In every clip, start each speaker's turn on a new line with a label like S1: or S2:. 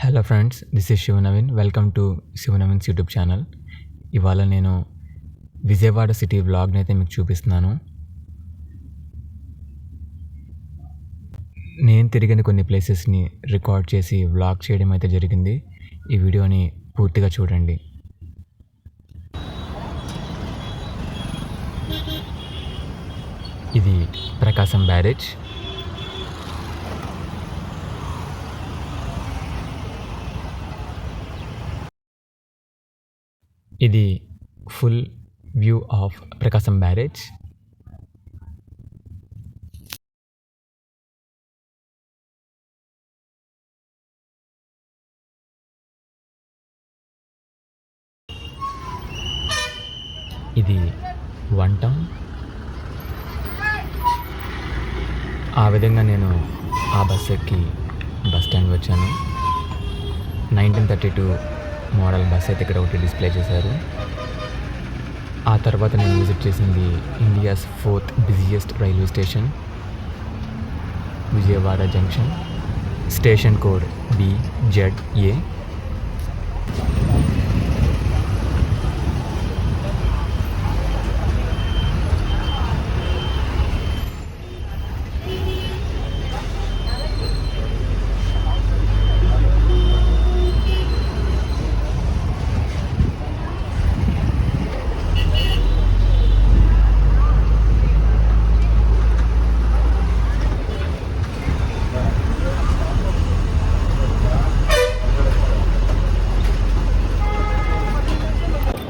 S1: Hello friends, this is Shivanaveen. Welcome to Shivanaveen's YouTube channel. ఇవాళ నేను Vijayawada city వ్లాగ్ని అయితే మీకు చూపిస్తున్నాను. నేను తిరిగిన కొన్ని ప్లేసెస్ని రికార్డ్ చేసి వ్లాగ్ చేయడం అయితే జరిగింది. ఈ వీడియోని పూర్తిగా చూడండి. ఇది ప్రకాశం బ్యారేజ్. ఇది full view of Prakasam barrage. ఇది వన్ టౌన్. ఆ విధంగా నేను ఆ బస్ ఎక్కి బస్ స్టాండ్ వచ్చాను. 1932 మోడల్ బస్ అయితే ఇక్కడ ఒకటి డిస్ప్లే చేశారు. ఆ తర్వాత నేను విజిట్ చేసింది India's 4th busiest railway station, Vijayawada junction. Station code BZA.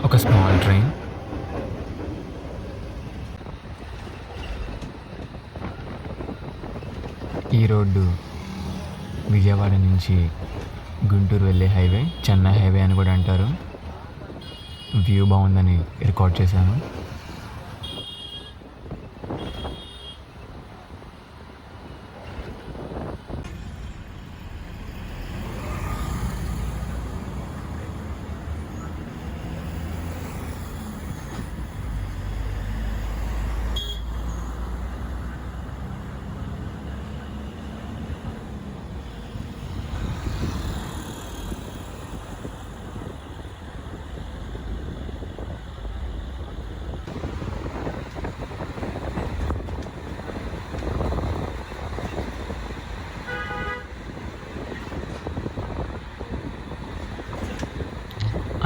S1: ఒక స్మాల్ ట్రైన్. ఈ రోడ్డు విజయవాడ నుంచి గుంటూరు వెళ్ళే హైవే, చెన్నై హైవే అని కూడా అంటారు. వ్యూ బాగుందని రికార్డ్ చేశాను.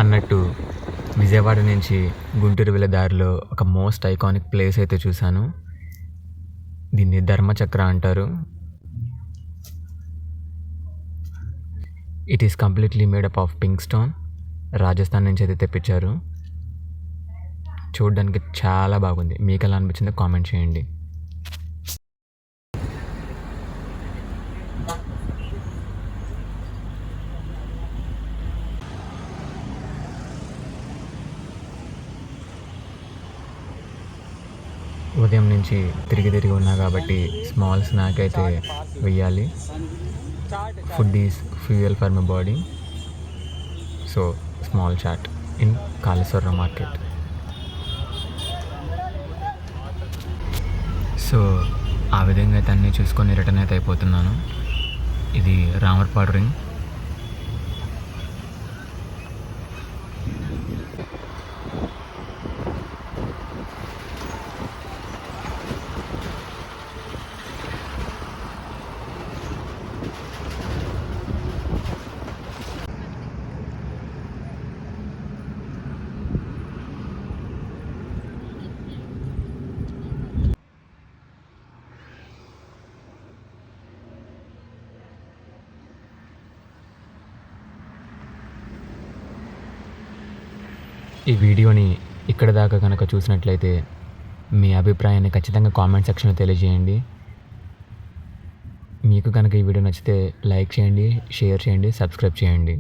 S1: అన్నట్టు విజయవాడ నుంచి గుంటూరు వెళ్ళే దారిలో ఒక మోస్ట్ ఐకానిక్ ప్లేస్ అయితే చూశాను. దీన్ని ధర్మచక్ర అంటారు. It is completely made up of pink stone. Rajasthan నుంచి అయితే తెప్పించారు. చూడడానికి చాలా బాగుంది. మీకు ఎలా అనిపించిందో కామెంట్ చేయండి. ఉదయం నుంచి తిరిగి ఉన్నా కాబట్టి స్మాల్ స్నాక్ అయితే వెయ్యాలి. Food is fuel for my body. So small chat in Kaleshwaram market. So ఆ విధంగా అయితే అన్నీ చూసుకొని రిటర్న్ అయితే అయిపోతున్నాను. ఇది రామర్పాడు రింగ్. ఈ వీడియోని ఇక్కడ దాకా కనుక చూసినట్లయితే మీ అభిప్రాయాన్ని ఖచ్చితంగా కామెంట్ సెక్షన్లో తెలియజేయండి. మీకు కనుక ఈ వీడియో నచ్చితే లైక్ చేయండి, షేర్ చేయండి, సబ్స్క్రైబ్ చేయండి.